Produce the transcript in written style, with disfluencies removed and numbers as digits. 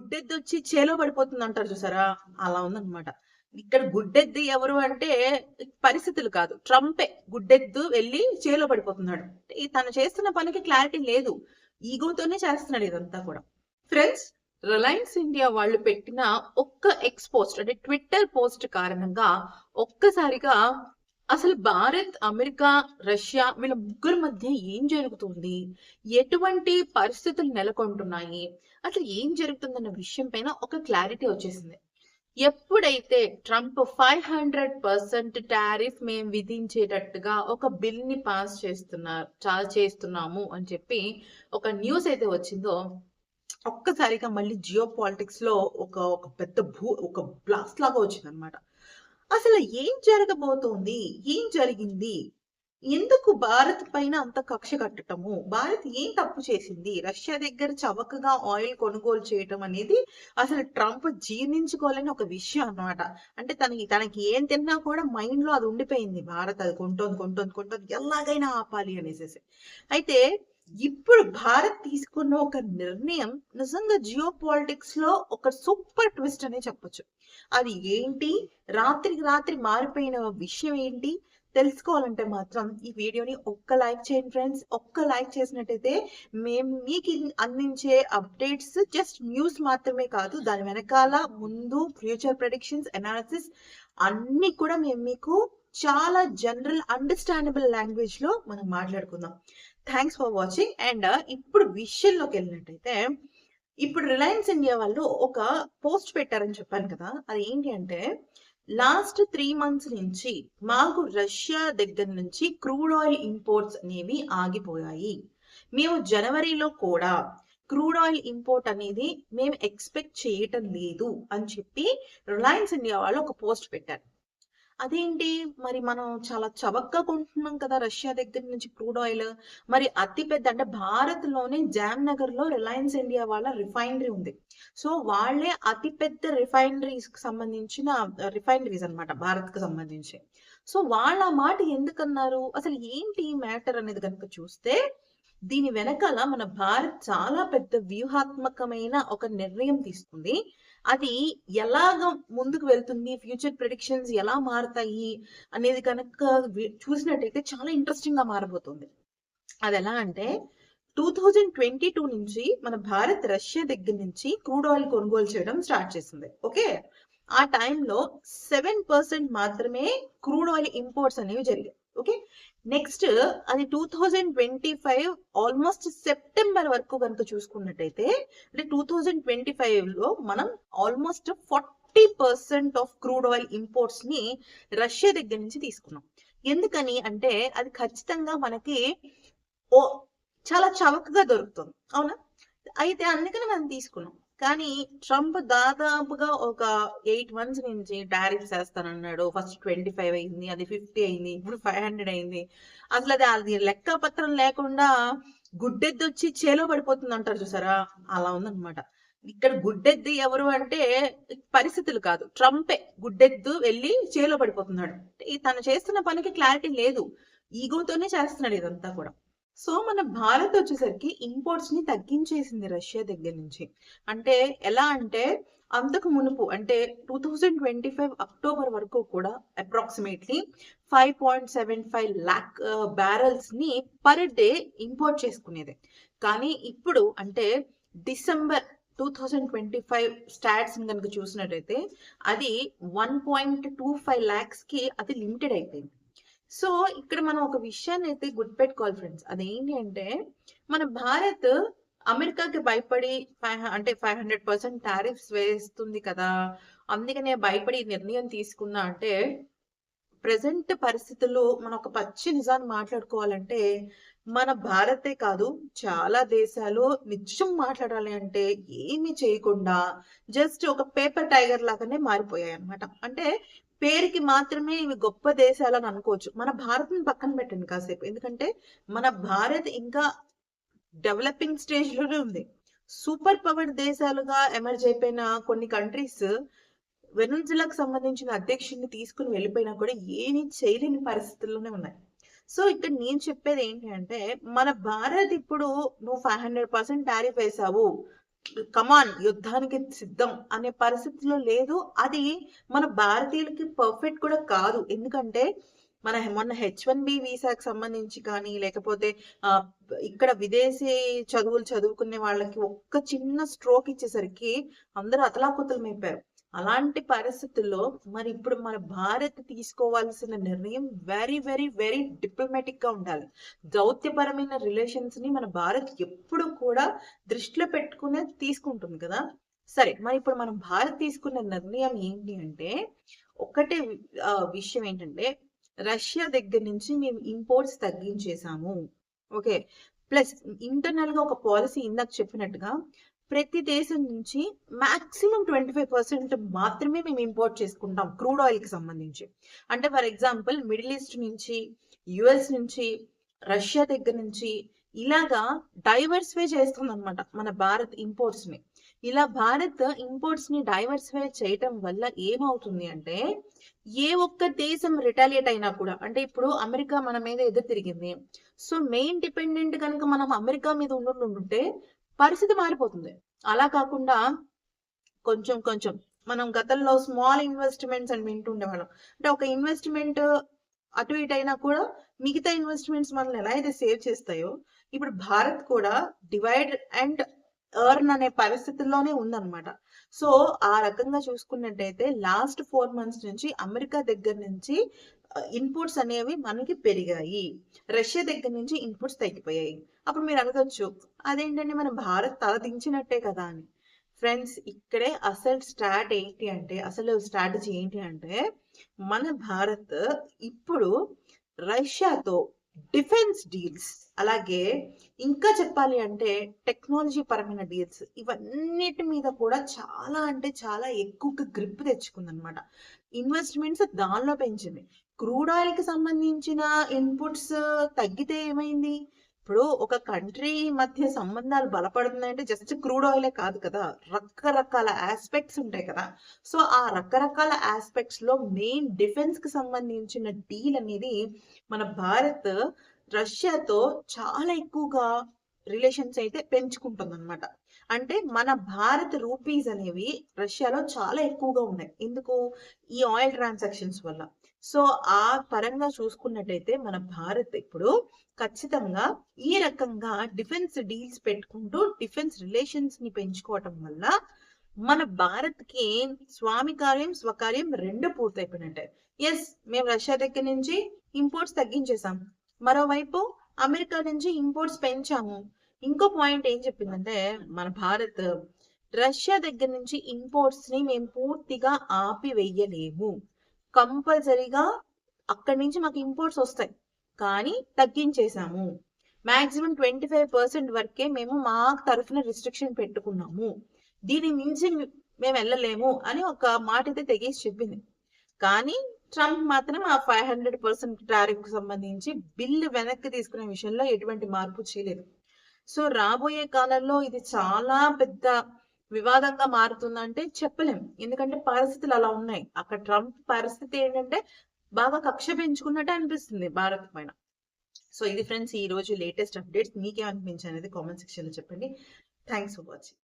గుడ్డెద్దొచ్చి చేలో పడిపోతుంది అంటారు చూసారా? అలా ఉందన్నమాట. ఇక్కడ గుడ్డెద్దు ఎవరు అంటే పరిస్థితులు కాదు. ట్రంపే గుడ్డెద్దు వెళ్ళి చేలో పడిపోతున్నాడు. తను చేస్తున్న పనికి క్లారిటీ లేదు. ఈగోతోనే చేస్తున్నాడు ఇదంతా కూడా. ఫ్రెండ్స్, రిలయన్స్ ఇండియా వాళ్ళు పెట్టిన ఒక్క ఎక్స్పోస్ట్ అంటే ట్విట్టర్ పోస్ట్ కారణంగా ఒక్కసారిగా అసలు భారత్, అమెరికా, రష్యా వీళ్ళ ముగ్గురు మధ్య ఏం జరుగుతుంది, ఎటువంటి పరిస్థితులు నెలకొంటున్నాయి, అసలు ఏం జరుగుతుందన్న విషయం పైన ఒక క్లారిటీ వచ్చేసింది. ఎప్పుడైతే ట్రంప్ 500% టారిఫ్ మేము విధించేటట్టుగా ఒక బిల్ ని పాస్ చేస్తున్నాము అని చెప్పి ఒక న్యూస్ అయితే వచ్చిందో, ఒక్కసారిగా మళ్ళీ జియో పాలిటిక్స్ లో ఒక పెద్ద ఒక బ్లాస్ట్ లాగా వచ్చింది అనమాట. అసలు ఏం జరగబోతోంది, ఏం జరిగింది, ఎందుకు భారత్ పైన అంత కక్ష కట్టటము, భారత్ ఏం తప్పు చేసింది, రష్యా దగ్గర చవకగా ఆయిల్ కొనుగోలు చేయటం అనేది అసలు ట్రంప్ జీర్ణించుకోలేని ఒక విషయం అన్నమాట. అంటే తనకి ఏం తిన్నా కూడా మైండ్ లో అది ఉండిపోయింది, భారత్ అది కొంటోంది ఎలాగైనా ఆపాలి అనేసి. అయితే ఇప్పుడు భారత్ తీసుకున్న ఒక నిర్ణయం నిజంగా జియో పాలిటిక్స్ లో ఒక సూపర్ ట్విస్ట్ అనే చెప్పొచ్చు. అది ఏంటి, రాత్రికి రాత్రి మారిపోయిన విషయం ఏంటి తెలుసుకోవాలంటే మాత్రం ఈ వీడియోని ఒక్క లైక్ చేయండి ఫ్రెండ్స్. ఒక్క లైక్ చేసినట్టయితే మేము మీకు అందించే అప్డేట్స్ జస్ట్ న్యూస్ మాత్రమే కాదు, దాని వెనకాల ముందు ఫ్యూచర్ ప్రెడిక్షన్స్, అనాలిసిస్ అన్ని కూడా మేము మీకు చాలా జనరల్ అండర్స్టాండబుల్ లాంగ్వేజ్ లో మనం మాట్లాడుకుందాం. Thanks for watching. అండ్ ఇప్పుడు విషయంలోకి వెళ్ళినట్టయితే, ఇప్పుడు రిలయన్స్ ఇండియా వాళ్ళు ఒక పోస్ట్ పెట్టారని చెప్పాను కదా, అది ఏంటి అంటే లాస్ట్ 3 months నుంచి మాకు రష్యా దగ్గర నుంచి క్రూడ్ ఆయిల్ ఇంపోర్ట్స్ అనేవి ఆగిపోయాయి. మేము జనవరిలో కూడా క్రూడ్ ఆయిల్ ఇంపోర్ట్ అనేది మేము ఎక్స్పెక్ట్ చేయటం లేదు అని చెప్పి రిలయన్స్ ఇండియా వాళ్ళు ఒక పోస్ట్ పెట్టారు. అదేంటి మరి, మనం చాలా చవకగా కొంటున్నాం కదా రష్యా దగ్గర నుంచి క్రూడ్ ఆయిల్. మరి అతి పెద్ద అంటే భారత్ లోనే జామ్నగర్ లో రిలయన్స్ ఇండియా వాళ్ళ రిఫైనరీ ఉంది. సో వాళ్ళే అతి పెద్ద రిఫైనరీస్ కి సంబంధించిన రిఫైనరీస్ అనమాట భారత్ కి సంబంధించి. సో వాళ్ళ మాట ఎందుకన్నారు, అసలు ఏంటి మ్యాటర్ అనేది కనుక చూస్తే, దీని వెనకాల మన భారత్ చాలా పెద్ద వ్యూహాత్మకమైన ఒక నిర్ణయం తీసుకుంది. అది ఎలాగ ముందుకు వెళ్తుంది, ఫ్యూచర్ ప్రెడిక్షన్స్ ఎలా మారుతాయి అనేది కనుక చూసినట్టయితే చాలా ఇంట్రెస్టింగ్ గా మారబోతుంది. అది ఎలా అంటే 2022 నుంచి మన భారత్ రష్యా దగ్గర నుంచి క్రూడ్ ఆయిల్ కొనుగోలు చేయడం స్టార్ట్ చేసింది. ఓకే, ఆ టైంలో 7% మాత్రమే క్రూడ్ ఆయిల్ ఇంపోర్ట్స్ అనేవి జరిగాయి. ఓకే, నెక్స్ట్ అది 2025 ఆల్మోస్ట్ సెప్టెంబర్ వరకు కనుక చూసుకున్నట్టయితే, అంటే 2025 లో మనం almost 40% of crude oil imports ని రష్యా దగ్గర నుంచి తీసుకున్నాం. ఎందుకని అంటే అది ఖచ్చితంగా మనకి చాలా చవకగా దొరుకుతుంది, అవునా? అయితే అందుకని మనం తీసుకున్నాం. కానీ ట్రంప్ దాదాపుగా ఒక 8 months నుంచి టారిఫ్స్ వేస్తానన్నాడు. ఫస్ట్ 25 అయింది, అది 50 అయింది, ఇప్పుడు 500 అయింది. అసలు అది లెక్క పత్రం లేకుండా గుడ్డెద్దొచ్చి చేలో పడిపోతుంది అంటారు చూసారా? అలా ఉందన్నమాట. ఇక్కడ గుడ్డెద్దు ఎవరు అంటే పరిస్థితులు కాదు. ట్రంపే గుడ్డెద్దు వెళ్ళి చేలో పడిపోతున్నాడు. తను చేస్తున్న పనికి క్లారిటీ లేదు. ఈగోతోనే చేస్తున్నాడు ఇదంతా కూడా. సో మన భారత్ వచ్చేసరికి ఇంపోర్ట్స్ ని తగ్గించేసింది రష్యా దగ్గర నుంచి. అంటే ఎలా అంటే అంతకు మునుపు అంటే 2025 అక్టోబర్ వరకు కూడా అప్రాక్సిమేట్లీ 5.75 lakh barrels ని పర్ డే ఇంపోర్ట్ చేసుకునేది. కానీ ఇప్పుడు అంటే డిసెంబర్ 2025 స్టాట్స్ కనుక చూసినట్టయితే అది 1.25 lakhs కి అది లిమిటెడ్ అయిపోయింది. సో ఇక్కడ మనం ఒక విషయాన్ని అయితే గుర్తుపెట్టుకోవాలి ఫ్రెండ్స్. అదేంటి అంటే మన భారత్ అమెరికాకి భయపడి 500% టారిఫ్స్ వేస్తుంది కదా, అందుకనే భయపడి నిర్ణయం తీసుకున్నా అంటే, ప్రజెంట్ పరిస్థితుల్లో మనం ఒక పచ్చి నిజాన్ని మాట్లాడుకోవాలంటే మన భారతే కాదు చాలా దేశాలు నిజం మాట్లాడాలి అంటే ఏమి చేయకుండా జస్ట్ ఒక పేపర్ టైగర్ లాగానే మారిపోయాయి అనమాట. అంటే పేరుకి మాత్రమే ఇవి గొప్ప దేశాలని అనుకోవచ్చు. మన భారత్ని పక్కన పెట్టండి కాసేపు, ఎందుకంటే మన భారత్ ఇంకా డెవలపింగ్ స్టేజ్ లోనే ఉంది. సూపర్ పవర్ దేశాలుగా ఎమర్జ్ అయిపోయిన కొన్ని కంట్రీస్ వెనుజులాకు సంబంధించిన అధ్యక్షుడిని తీసుకుని వెళ్ళిపోయినా కూడా ఏమీ చేయలేని పరిస్థితుల్లోనే ఉన్నాయి. సో ఇక్కడ నేను చెప్పేది ఏంటి అంటే, మన భారత్ ఇప్పుడు నువ్వు 500% టారిఫ్ వేసావు, కమాన్ యుద్ధానికి సిద్ధం అనే పరిస్థితిలో లేదు. అది మన భారతీయులకి పర్ఫెక్ట్ కూడా కాదు. ఎందుకంటే మొన్న H1B వీసాకి సంబంధించి కానీ లేకపోతే ఇక్కడ విదేశీ చదువులు చదువుకునే వాళ్ళకి ఒక్క చిన్న స్ట్రోక్ ఇచ్చేసరికి అందరూ అతలాకుతలమైపోయారు. అలాంటి పరిస్థితుల్లో మరి ఇప్పుడు మన భారత్ తీసుకోవాల్సిన నిర్ణయం వెరీ వెరీ వెరీ డిప్లొమాటిక్ గా ఉండాలి. దౌత్యపరమైన రిలేషన్స్ ని మన భారత్ ఎప్పుడు కూడా దృష్టిలో పెట్టుకునే తీసుకుంటుంది కదా. సరే, మరి ఇప్పుడు మనం భారత్ తీసుకున్న నిర్ణయం ఏంటి అంటే, ఒకటే విషయం ఏంటంటే రష్యా దగ్గర నుంచి మేము ఇంపోర్ట్స్ తగ్గించేసాము. ఓకే, ప్లస్ ఇంటర్నల్ గా ఒక పాలసీ ఇందాక చెప్పినట్టుగా ప్రతి దేశం నుంచి మాక్సిమం 25% మాత్రమే మేము ఇంపోర్ట్ చేసుకుంటాం క్రూడ్ ఆయిల్ కి సంబంధించి. అంటే ఫర్ ఎగ్జాంపుల్ మిడిల్ ఈస్ట్ నుంచి, యుఎస్ నుంచి, రష్యా దగ్గర నుంచి ఇలాగా డైవర్సిఫై చేస్తుంది అనమాట మన భారత్ ఇంపోర్ట్స్ ని. ఇలా భారత్ ఇంపోర్ట్స్ ని డైవర్సిఫై చేయటం వల్ల ఏమవుతుంది అంటే, ఏ ఒక్క దేశం రిటాలియేట్ అయినా కూడా, అంటే ఇప్పుడు అమెరికా మన మీద ఎదురు తిరిగింది, సో మెయిన్ డిపెండెంట్ కనుక మనం అమెరికా మీద ఉండుంటే పరిస్థితి మారిపోతుంది. అలా కాకుండా కొంచెం కొంచెం మనం గతంలో స్మాల్ ఇన్వెస్ట్మెంట్స్ అని వింటుండేవాళ్ళం. అంటే ఒక ఇన్వెస్ట్మెంట్ అటు ఇటు అయినా కూడా మిగతా ఇన్వెస్ట్మెంట్స్ మనల్ని ఎలా అయితే సేవ్ చేస్తాయో, ఇప్పుడు భారత్ కూడా డివైడ్ అండ్ ఎర్న్ అనే పరిస్థితుల్లోనే ఉందన్నమాట. సో ఆ రకంగా చూసుకున్నట్టయితే లాస్ట్ 4 months నుంచి అమెరికా దగ్గర నుంచి ఇన్పుట్స్ అనేవి మనకి పెరిగాయి, రష్యా దగ్గర నుంచి ఇన్పుట్స్ తగ్గిపోయాయి. అప్పుడు మీరు అనగొచ్చు, అదేంటంటే మన భారత్ తల దించినట్టే కదా అని. ఫ్రెండ్స్, ఇక్కడే అసలు స్ట్రాటజీ ఏంటి అంటే, మన భారత్ ఇప్పుడు రష్యాతో డిఫెన్స్ డీల్స్, అలాగే ఇంకా చెప్పాలి అంటే టెక్నాలజీ పరమైన డీల్స్, ఇవన్నిటి మీద కూడా చాలా అంటే చాలా ఎక్కువగా గ్రిప్ తెచ్చుకుంది అనమాట. ఇన్వెస్ట్మెంట్స్ దానిలో పెంచింది. క్రూడ్ ఆయిల్ కి సంబంధించిన ఇన్పుట్స్ తగ్గితే ఏమైంది? ఇప్పుడు ఒక కంట్రీ మధ్య సంబంధాలు బలపడుతున్నాయంటే జస్ట్ క్రూడ్ ఆయిలే కాదు కదా, రకరకాల ఆస్పెక్ట్స్ ఉంటాయి కదా. సో ఆ రకరకాల ఆస్పెక్ట్స్ లో మెయిన్ డిఫెన్స్ కి సంబంధించిన డీల్ అనేది మన భారత్ రష్యాతో చాలా ఎక్కువగా రిలేషన్స్ అయితే పెంచుకుంటుంది అనమాట. అంటే మన భారత్ రూపీస్ అనేవి రష్యాలో చాలా ఎక్కువగా ఉన్నాయి. ఎందుకు? ఈ ఆయిల్ ట్రాన్సాక్షన్స్ వల్ల. సో ఆ పరంగా చూసుకున్నట్టయితే మన భారత్ ఇప్పుడు ఖచ్చితంగా ఈ రకంగా డిఫెన్స్ డీల్స్ పెట్టుకుంటూ డిఫెన్స్ రిలేషన్స్ ని పెంచుకోవటం వల్ల మన భారత్ కి స్వామి కార్యం స్వకార్యం రెండు పూర్తయిపోయినట్టే. ఎస్, మేము రష్యా దగ్గర నుంచి ఇంపోర్ట్స్ తగ్గించేసాం, మరోవైపు అమెరికా నుంచి ఇంపోర్ట్స్ పెంచాము. ఇంకో పాయింట్ ఏం చెప్పిందంటే మన భారత్, రష్యా దగ్గర నుంచి ఇంపోర్ట్స్ ని మేము పూర్తిగా ఆపివేయలేము, కంపల్సరీగా అక్కడి నుంచి మాకు ఇంపోర్ట్స్ వస్తాయి, కానీ తగ్గించేసాము. మాక్సిమం 25% వరకే మేము మా తరఫున రిస్ట్రిక్షన్ పెట్టుకున్నాము, దీని మించి మేము వెళ్ళలేము అని ఒక మాట అయితే తెగేసి చెప్పింది. కానీ ట్రంప్ మాత్రం ఆ 500% టారిఫ్ కు సంబంధించి బిల్లు వెనక్కి తీసుకునే విషయంలో ఎటువంటి మార్పు చేయలేదు. సో రాబోయే కాలంలో ఇది చాలా పెద్ద వివాదంగా మారుతుందంటే చెప్పలేం, ఎందుకంటే పరిస్థితులు అలా ఉన్నాయి. అక్కడ ట్రంప్ పరిస్థితి ఏంటంటే బాగా కక్ష పెంచుకున్నట్టు అనిపిస్తుంది భారత్ పైన. సో ఇది ఫ్రెండ్స్ ఈ రోజు లేటెస్ట్ అప్డేట్స్. మీకేమనిపించి అనేది కామెంట్ సెక్షన్ లో చెప్పండి. Thanks for watching.